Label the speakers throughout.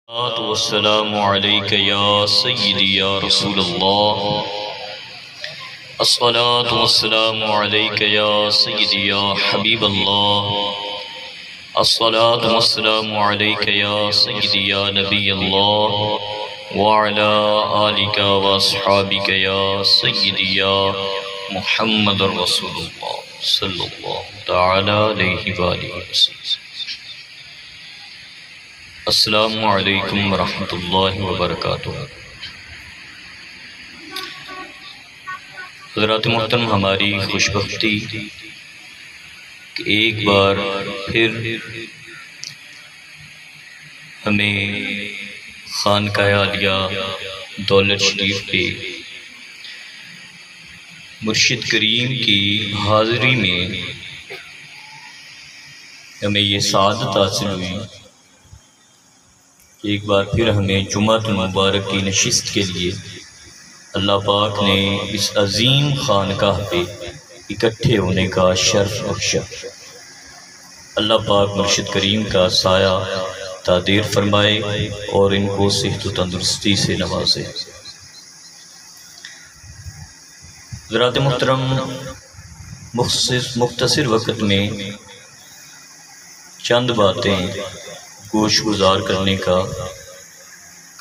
Speaker 1: والسلام عليك يا سيدي يا رسول الله. الصلاة والسلام عليك يا سيدي يا حبيب الله. الصلاة والسلام عليك يا سيدي يا نبي الله وعلى آلك وأصحابك يا سيدي يا محمد رسول الله صلى الله تعالى عليه وآله وسلم. السلام علیکم ورحمۃ اللہ وبرکاتہ. حضرات محترم، ہماری خوش بختی کہ ایک بار پھر ہمیں خانقاہ عالیہ دولت شریف پہ مرشد کریم کی حاضری میں ہمیں یہ سعادت حاصل ہوئی. ایک بار پھر ہمیں جمعۃ المبارک کی نشست کے لیے اللہ پاک نے اس عظیم خانقاہ پہ اکٹھے ہونے کا شرف بخشا. اللہ پاک مرشد کریم کا سایہ تعدیر فرمائے اور ان کو صحت و تندرستی سے نوازے. حضرات محترم، مختصر وقت میں چند باتیں گوش گزار کرنے کا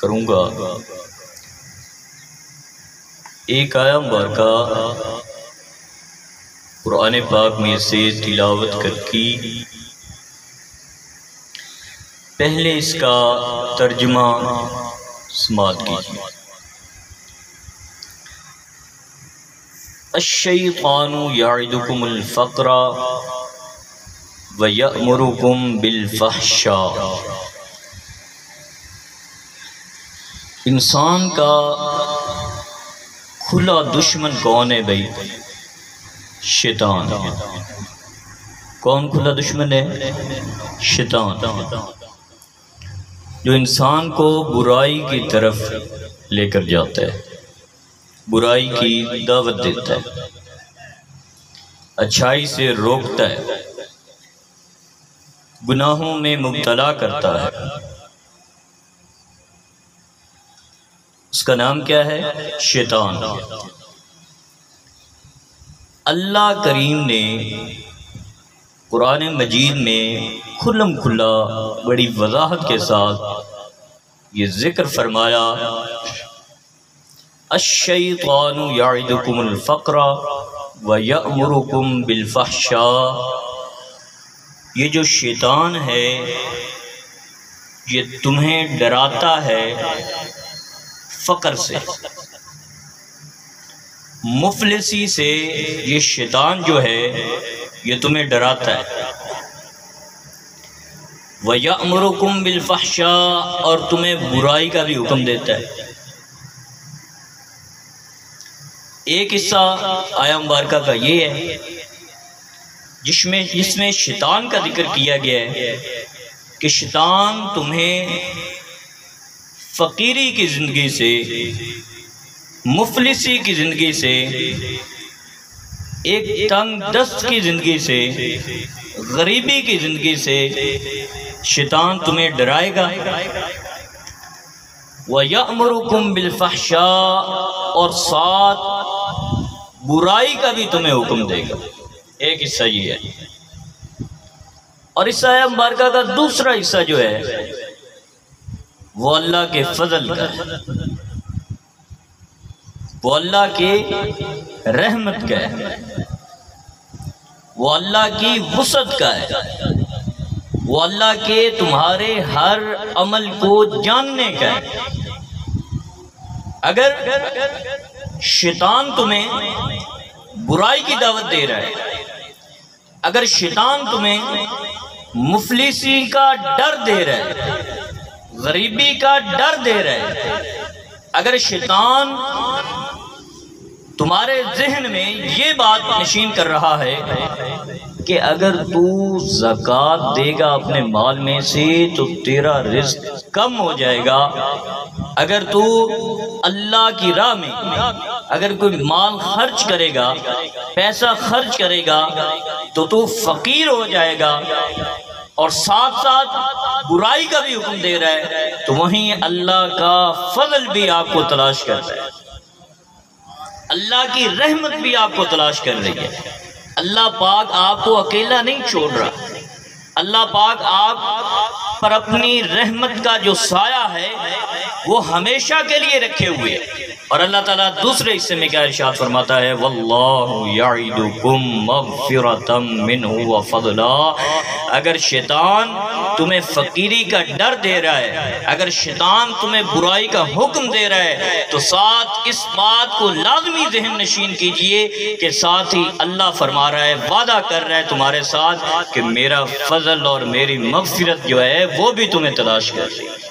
Speaker 1: کروں گا. ایک آیہ مبارکہ قرآن پاک میں سے تلاوت کر کی، پہلے اس کا ترجمہ سماعت کیجیے. الشیطان یعدکم الفقر وَيَأْمُرُكُمْ بِالْفَحْشَاءِ. انسان کا کھلا دشمن کون ہے بھائی؟ شیطان. کون کھلا دشمن ہے؟ شیطان، جو انسان کو برائی کی طرف لے کر جاتا ہے، برائی کی دعوت دیتا ہے، اچھائی سے روکتا ہے، گناہوں میں مبتلا کرتا ہے. اس کا نام کیا ہے؟ شیطان. اللہ کریم نے قرآن مجید میں کھلم کھلا بڑی وضاحت کے ساتھ یہ ذکر فرمایا، الشیطان یعدکم الفقر ویأمرکم بالفحشاء. یہ جو شیطان ہے یہ تمہیں ڈراتا ہے فقر سے، مفلسی سے. یہ شیطان جو ہے یہ تمہیں ڈراتا ہے. وَيَأْمُرُكُمْ بِالْفَحْشَاءِ، اور تمہیں برائی کا بھی حکم دیتا ہے. ایک حصہ آیہ مبارکہ کا یہ ہے جس میں شیطان کا ذکر کیا گیا ہے کہ شیطان تمہیں فقیری کی زندگی سے، مفلسی کی زندگی سے، ایک تنگ دست کی زندگی سے، غریبی کی زندگی سے شیطان تمہیں ڈرائے گا. وَيَأْمُرُكُمْ بِالْفَحْشَاءِ، اور ساتھ برائی کا بھی تمہیں حکم دے گا. ایک حصہ یہ ہے. اور اس آیہ مبارکہ کا دوسرا حصہ جو ہے وہ اللہ کے فضل کا ہے، وہ اللہ کی رحمت کا ہے، وہ اللہ کی وسعت کا ہے، وہ اللہ کے تمہارے ہر عمل کو جاننے کا ہے. اگر شیطان تمہیں برائی کی دعوت دے رہا ہے، اگر شیطان تمہیں مفلسی کا ڈر دے رہا ہے، غریبی کا ڈر دے رہا ہے، اگر شیطان تمہارے ذہن میں یہ بات نشین کر رہا ہے کہ اگر تو زکوٰۃ دے گا اپنے مال میں سے تو تیرا رزق کم ہو جائے گا، اگر تو اللہ کی راہ میں اگر کوئی مال خرچ کرے گا، پیسہ خرچ کرے گا تو فقیر ہو جائے گا، اور ساتھ ساتھ برائی کا بھی حکم دے رہا ہے، تو وہیں اللہ کا فضل بھی آپ کو تلاش کرتا ہے، اللہ کی رحمت بھی آپ کو تلاش کر رہی ہے۔ اللہ پاک آپ کو اکیلا نہیں چھوڑ رہا، اللہ پاک آپ پر اپنی رحمت کا جو سایہ ہے وہ ہمیشہ کے لیے رکھے ہوئے ہے۔ اور اللہ تعالیٰ دوسرے حصے میں کیا ارشاد فرماتا ہے، وَاللَّهُ يَعِدُكُمْ مَغْفِرَةً مِّنْهُ وَفَضْلًا۔ اگر شیطان تمہیں فقیری کا ڈر دے رہا ہے، اگر شیطان تمہیں برائی کا حکم دے رہا ہے، تو ساتھ اس بات کو لازمی ذہن نشین کیجئے کہ ساتھ ہی اللہ فرما رہا ہے، وعدہ کر رہا ہے تمہارے ساتھ کہ میرا فضل اور میری مغفرت جو ہے وہ بھی تمہیں تلاش کر رہی ہے۔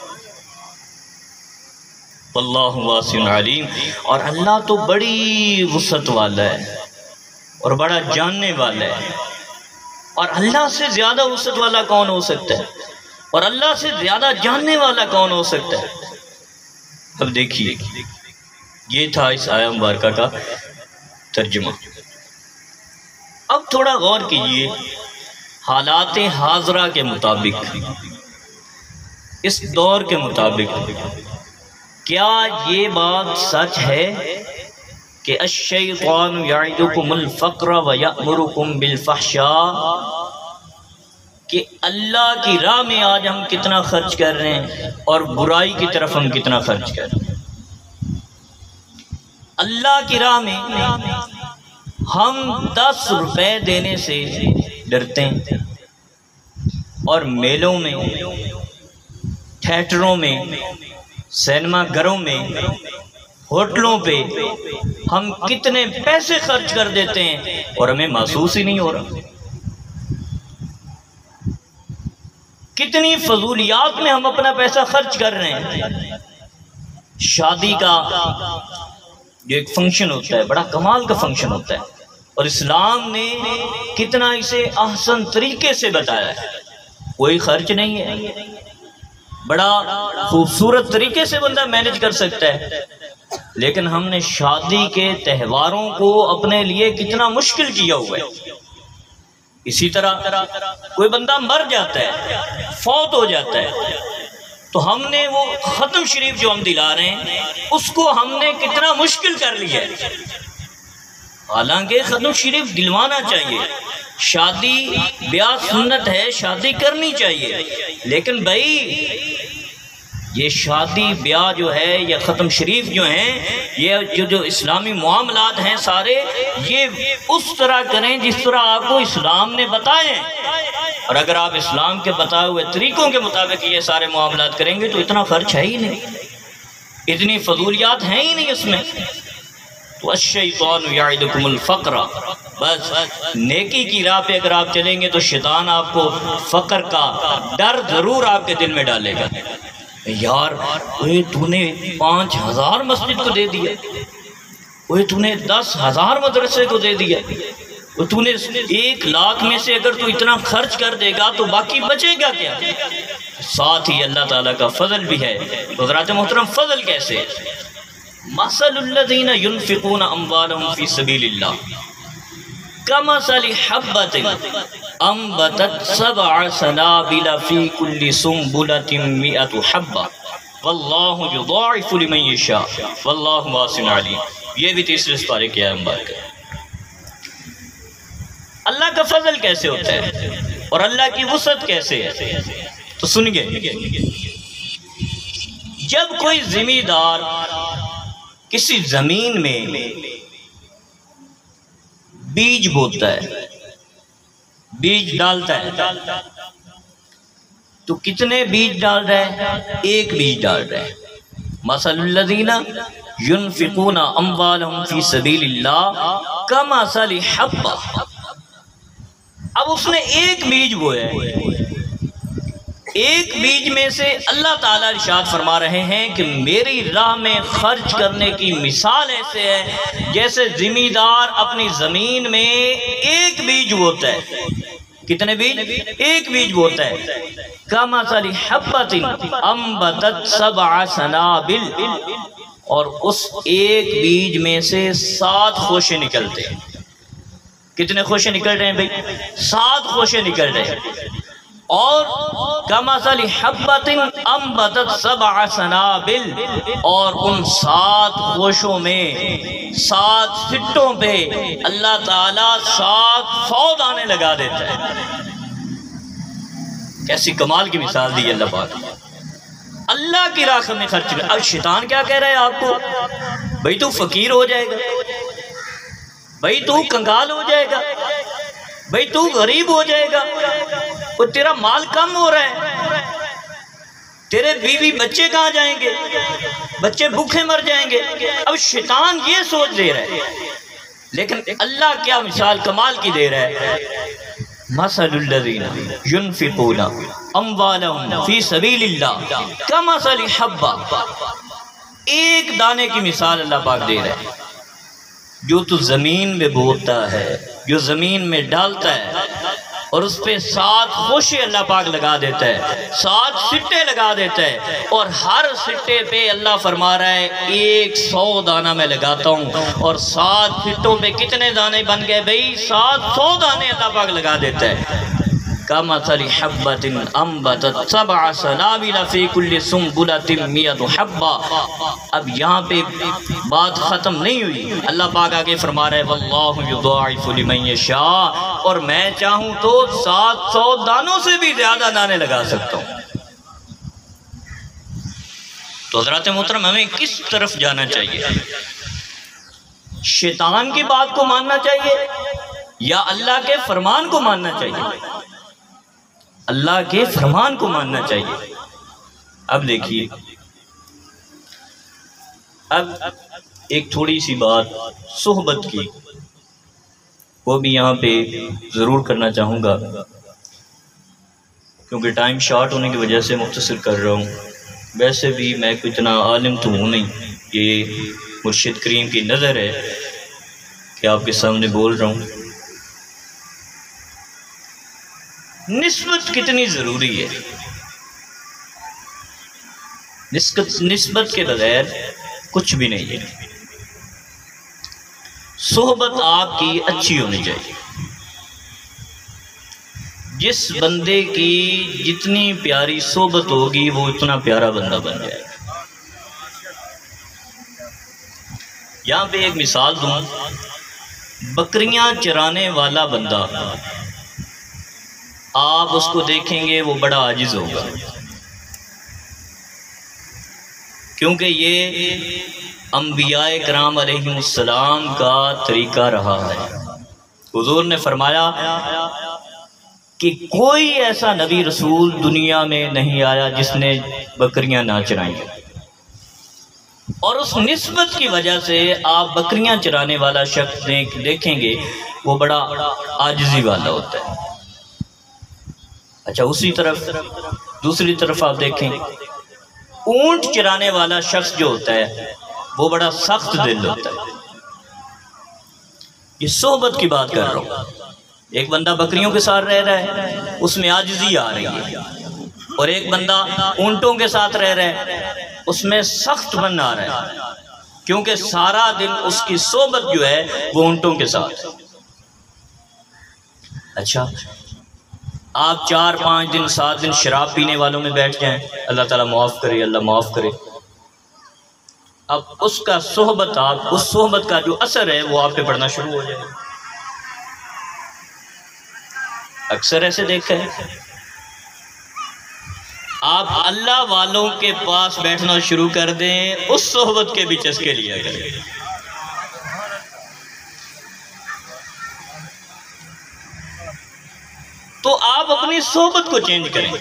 Speaker 1: واللہ واسع علیم۔ اور اللہ تو بڑی وسعت والا ہے اور بڑا جاننے والا ہے، اور اللہ سے زیادہ وسعت والا کون ہو سکتا ہے، اور اللہ سے زیادہ جاننے والا کون ہو سکتا ہے۔ اب دیکھیے، یہ تھا اس آیہ مبارکہ کا ترجمہ۔ اب تھوڑا غور کیجئے، حالات حاضرہ کے مطابق، اس دور کے مطابق، کیا یہ بات سچ ہے کہ الشیطان یعدکم الفقر ویأمرکم بالفحشاء، کہ اللہ کی راہ میں آج ہم کتنا خرچ کر رہے ہیں اور برائی کی طرف ہم کتنا خرچ کر رہے ہیں؟ اللہ کی راہ میں ہم 10 روپے دینے سے ڈرتے ہیں، اور میلوں میں، تھیٹروں میں، سینما گھروں میں، ہوٹلوں پہ ہم کتنے پیسے خرچ کر دیتے ہیں اور ہمیں محسوس ہی نہیں ہو رہا۔ کتنی فضولیات میں ہم اپنا پیسہ خرچ کر رہے ہیں۔ شادی کا جو ایک فنکشن ہوتا ہے، بڑا کمال کا فنکشن ہوتا ہے، اور اسلام نے کتنا اسے احسن طریقے سے بتایا ہے، کوئی خرچ نہیں ہے، بڑا خوبصورت طریقے سے بندہ مینج کر سکتا ہے۔ لیکن ہم نے شادی کے تہواروں کو اپنے لیے کتنا مشکل کیا ہوا ہے۔ اسی طرح کوئی بندہ مر جاتا ہے، فوت ہو جاتا ہے، تو ہم نے وہ ختم شریف جو ہم دلا رہے ہیں اس کو ہم نے کتنا مشکل کر لیا ہے۔ حالانکہ ختم شریف دلوانا چاہیے، شادی بیاہ سنت ہے، شادی کرنی چاہیے، لیکن بھائی یہ شادی بیاہ جو ہے یا ختم شریف جو ہیں، یہ جو اسلامی معاملات ہیں سارے، یہ اس طرح کریں جس طرح آپ کو اسلام نے بتائے ہیں۔ اور اگر آپ اسلام کے بتائے ہوئے طریقوں کے مطابق یہ سارے معاملات کریں گے تو اتنا خرچ ہے ہی نہیں، اتنی فضولیات ہیں ہی نہیں اس میں۔ تو الشیطان یعدکم الفقر، بس نیکی کی راہ پہ اگر آپ چلیں گے تو شیطان آپ کو فقر کا ڈر ضرور آپ کے دل میں ڈالے گا۔ یار تو نے 5000 مسجد کو دے دیا، تو نے 10,000 مدرسے کو دے دیا، تو نے 1 لاکھ میں سے اگر تو اتنا خرچ کر دے گا تو باقی بچے گا کیا؟ ساتھ ہی اللہ تعالیٰ کا فضل بھی ہے۔ حضرات محترم، فضل کیسے؟ مثل الذین ينفقون اموالهم فی سبیل اللہ کمثل حبۃ انبتت 7 سنابل فی کل سنبلۃ 100 حبۃ واللہ یضاعف لمن یشاء واللہ واسع علیم۔ یہ بھی تیسرے سپارے کی آیت مبارکہ ہے۔ اللہ کا فضل کیسے ہوتا ہے اور اللہ کی وسعت کیسے ہے؟ تو سنیے، جب کوئی ذمہ دار کسی زمین میں بیج بوتا ہے، بیج ڈالتا ہے، تو کتنے بیج ڈال رہے ہیں؟ 1 بیج ڈال رہے ہیں۔ مثل الذین ينفقون اموالهم فی سبیل اللہ کمثل حبۃ، اب اس نے 1 بیج بویا ہے، 1 بیج میں سے اللہ تعالیٰ ارشاد فرما رہے ہیں کہ میری راہ میں خرچ کرنے کی مثال ایسے ہے جیسے ذمہ دار اپنی زمین میں 1 بیج بوتا ہے۔ کتنے بیج؟ 1 بیج بوتا ہے۔ کمثل حبۃ انبتت 7 سنابل، اور اس 1 بیج میں سے 7 خوشے نکلتے ہیں۔ کتنے خوشے نکل رہے ہیں بھائی؟ 7 خوشے نکل رہے ہیں۔ اور کمثل حبۃ انبتت سبع سنابل، اور ان 7 خوشوں میں 7 سٹوں پہ اللہ تعالیٰ 700 دانے لگا دیتا ہے۔ کیسی کمال کی مثال دی اللہ پاک، اللہ کی راہ میں خرچ کر۔ اب شیطان کیا کہہ رہا ہے آپ کو؟ بھئی تو فقیر ہو جائے گا، بھئی تو کنگال ہو جائے گا، بھئی تو غریب ہو جائے گا، وہ تیرا مال کم ہو رہا ہے، تیرے بیوی بچے کہاں جائیں گے، بچے بھوکے مر جائیں گے۔ اب شیطان یہ سوچ دے رہا ہے، لیکن اللہ کیا مثال کمال کی دے رہا ہے۔ مثل الذین ينفقون اموالهم فی سبیل اللہ کمثل حبۃ، ایک دانے کی مثال اللہ پاک دے رہا ہے، جو تو زمین میں بوتا ہے، جو زمین میں ڈالتا ہے، اور اس پہ 7 خوشے اللہ پاک لگا دیتا ہے، 7 سٹے لگا دیتا ہے، اور ہر سٹے پہ اللہ فرما رہا ہے 100 دانہ میں لگاتا ہوں، اور 7 سٹوں پہ کتنے دانے بن گئے بھئی؟ 700 دانے اللہ پاک لگا دیتا ہے۔ کمثل حبۃ انبتت سبع سنابل فی کل سنبلۃ مئۃ حبۃ۔ اب یہاں پہ بات ختم نہیں ہوئی، اللہ پاک آگے فرما رہا ہے واللہ یضاعف لمن یشاء، اور میں چاہوں تو 700 دانوں سے بھی زیادہ دانے لگا سکتا ہوں۔ تو حضرات محترم، ہمیں کس طرف جانا چاہیے؟ شیطان کی بات کو ماننا چاہیے یا اللہ کے فرمان کو ماننا چاہیے؟ اللہ کے فرمان کو ماننا چاہیے۔ اب دیکھیے، اب ایک تھوڑی سی بات صحبت کی، وہ بھی یہاں پہ ضرور کرنا چاہوں گا، کیونکہ ٹائم شارٹ ہونے کی وجہ سے مختصر کر رہا ہوں۔ ویسے بھی میں کوئی اتنا عالم تو ہوں نہیں، یہ مرشد کریم کی نظر ہے کہ آپ کے سامنے بول رہا ہوں۔ نسبت کتنی ضروری ہے، نسبت کے بغیر کچھ بھی نہیں ہے۔ صحبت آپ کی اچھی ہونی چاہیے، جس بندے کی جتنی پیاری صحبت ہوگی وہ اتنا پیارا بندہ بن جائے گا۔ یہاں پہ ایک مثال دوں، بکریاں چرانے والا بندہ آپ اس کو دیکھیں گے وہ بڑا عاجز ہوگا، کیونکہ یہ انبیاء کرام علیہ السلام کا طریقہ رہا ہے۔ حضور نے فرمایا کہ کوئی ایسا نبی رسول دنیا میں نہیں آیا جس نے بکریاں نہ چرائیں، اور اس نسبت کی وجہ سے آپ بکریاں چرانے والا شخص دیکھیں گے وہ بڑا عاجزی والا ہوتا ہے۔ اچھا، اسی طرف دوسری طرف آپ دیکھیں، اونٹ چرانے والا شخص جو ہوتا ہے وہ بڑا سخت دل ہوتا ہے۔ یہ صحبت کی بات کر رہا ہوں۔ ایک بندہ بکریوں کے ساتھ رہ رہا ہے، اس میں عاجزی آ رہی ہے، اور ایک بندہ اونٹوں کے ساتھ رہ رہا ہے، اس میں سخت بن آ رہا ہے، کیونکہ سارا دن اس کی صحبت جو ہے وہ اونٹوں کے ساتھ۔ اچھا، آپ 4 5 دن 7 دن شراب پینے والوں میں بیٹھ جائیں، اللہ تعالیٰ معاف کرے، اللہ معاف کرے، اب اس کا صحبت، آپ اس صحبت کا جو اثر ہے وہ آپ پہ پڑنا شروع ہو جائے۔ اکثر ایسے دیکھا ہے، آپ اللہ والوں کے پاس بیٹھنا شروع کر دیں، اس صحبت کے بھی چسکے لیا کریں۔ تو آپ اپنی صحبت کو چینج کریں۔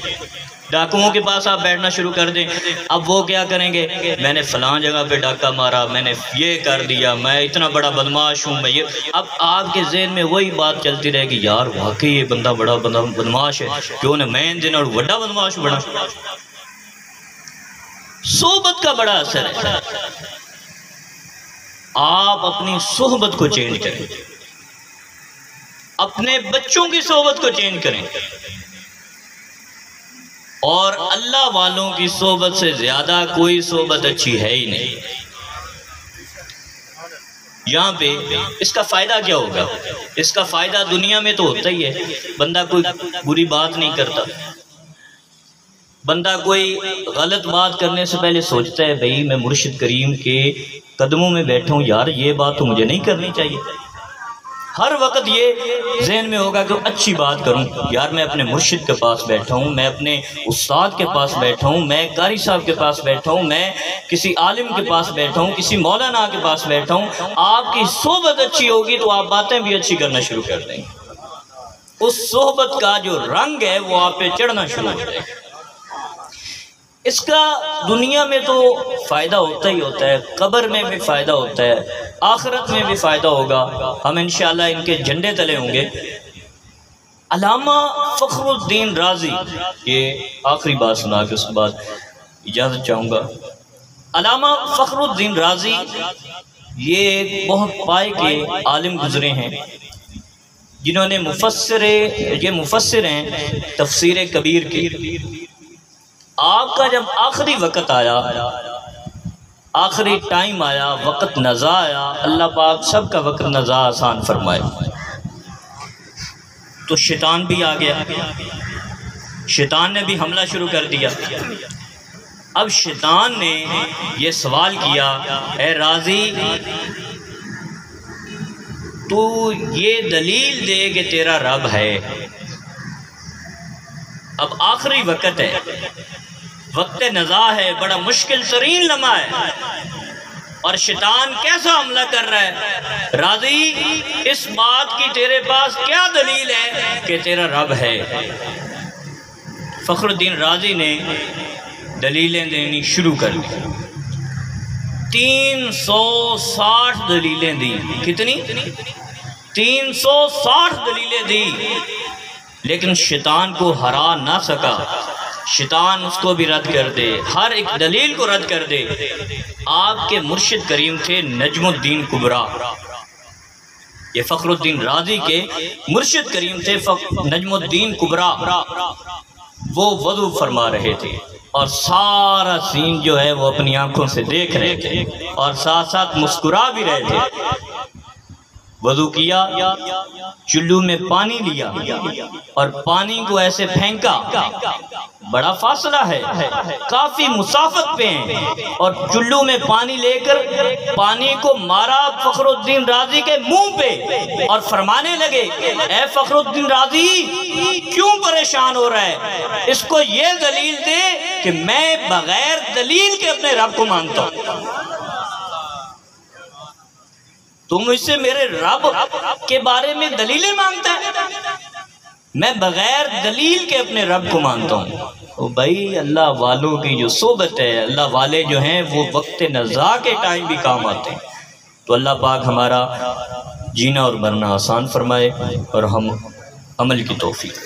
Speaker 1: ڈاکوؤں کے پاس آپ بیٹھنا شروع کر دیں، اب وہ کیا کریں گے؟ میں نے فلاں جگہ پہ ڈاکہ مارا، میں نے یہ کر دیا، میں اتنا بڑا بدماش ہوں، میں یہ۔ اب آپ کے ذہن میں وہی بات چلتی رہے گی، یار واقعی یہ بندہ بڑا بدماش ہے، کیوں نہ میں دن اور بڑا بدماش بڑا۔ صحبت کا بڑا اثر ہے، آپ اپنی صحبت کو چینج کریں، اپنے بچوں کی صحبت کو چینج کریں، اور اللہ والوں کی صحبت سے زیادہ کوئی صحبت اچھی ہے ہی نہیں۔ یہاں پہ اس کا فائدہ کیا ہوگا؟ اس کا فائدہ دنیا میں تو ہوتا ہی ہے، بندہ کوئی بری بات نہیں کرتا، بندہ کوئی غلط بات کرنے سے پہلے سوچتا ہے بھئی میں مرشد کریم کے قدموں میں بیٹھا ہوں، یار یہ بات تو مجھے نہیں کرنی چاہیے۔ ہر وقت یہ ذہن میں ہوگا کہ اچھی بات کروں، یار میں اپنے مرشد کے پاس بیٹھا ہوں، میں اپنے استاد کے پاس بیٹھا ہوں، میں قاری صاحب کے پاس بیٹھا ہوں، میں کسی عالم کے پاس بیٹھا ہوں، کسی مولانا کے پاس بیٹھا ہوں۔ آپ کی صحبت اچھی ہوگی تو آپ باتیں بھی اچھی کرنا شروع کر دیں گے، اس صحبت کا جو رنگ ہے وہ آپ پہ چڑھنا شروع ہو جائے گا۔ اس کا دنیا میں تو فائدہ ہوتا ہی ہوتا ہے، قبر میں بھی فائدہ ہوتا ہے، آخرت میں بھی فائدہ ہوگا، ہم انشاءاللہ ان کے جھنڈے تلے ہوں گے۔ علامہ فخر الدین رازی، یہ آخری بات سنا کے اس کے بعد اجازت چاہوں گا۔ علامہ فخر الدین رازی یہ ایک بہت پائے کے عالم گزرے ہیں، جنہوں نے مفسر ہیں تفسیر کبیر کے۔ آپ کا جب آخری وقت آیا، آخری ٹائم آیا، وقت نزا آیا، اللہ پاک سب کا وقت نزا آسان فرمائے، تو شیطان بھی آ گیا، شیطان نے بھی حملہ شروع کر دیا۔ اب شیطان نے یہ سوال کیا، اے رازی تو یہ دلیل دے کہ تیرا رب ہے۔ اب آخری وقت ہے، وقت نزا ہے، بڑا مشکل ترین لمحہ ہے، اور شیطان کیسا حملہ کر رہا ہے، رازی اس بات کی تیرے پاس کیا دلیل ہے کہ تیرا رب ہے؟ فخر الدین رازی نے دلیلیں دینی شروع کر دی، 360 دلیلیں دی۔ کتنی؟ 360 دلیلیں دی، لیکن شیطان کو ہرا نہ سکا۔ شیطان اس کو بھی رد کر دے، ہر ایک دلیل کو رد کر دے۔ آپ کے مرشد کریم تھے نجم الدین کبریٰ، یہ فخر الدین رازی کے مرشد کریم تھے نجم الدین کبریٰ۔ وہ وضو فرما رہے تھے اور سارا سین جو ہے وہ اپنی آنکھوں سے دیکھ رہے تھے، اور ساتھ ساتھ مسکرا بھی رہے تھے۔ وضو کیا، چلو میں پانی لیا اور پانی کو ایسے پھینکا، بڑا فاصلہ ہے، کافی مسافت پہ ہیں، اور چلو میں پانی لے کر پانی کو مارا فخر الدین رازی کے منہ پہ، اور فرمانے لگے اے فخر الدین رازی کیوں پریشان ہو رہا ہے؟ اس کو یہ دلیل دے کہ میں بغیر دلیل کے اپنے رب کو مانتا ہوں۔ تم اس سے میرے رب کے بارے میں دلیلیں مانگتا ہے؟ میں بغیر دلیل کے اپنے رب کو مانتا ہوں۔ تو بھائی اللہ والوں کی جو صحبت ہے، اللہ والے جو ہیں وہ وقت نزا کے ٹائم بھی کام آتے ہیں۔ تو اللہ پاک ہمارا جینا اور مرنا آسان فرمائے اور ہم عمل کی توفیق۔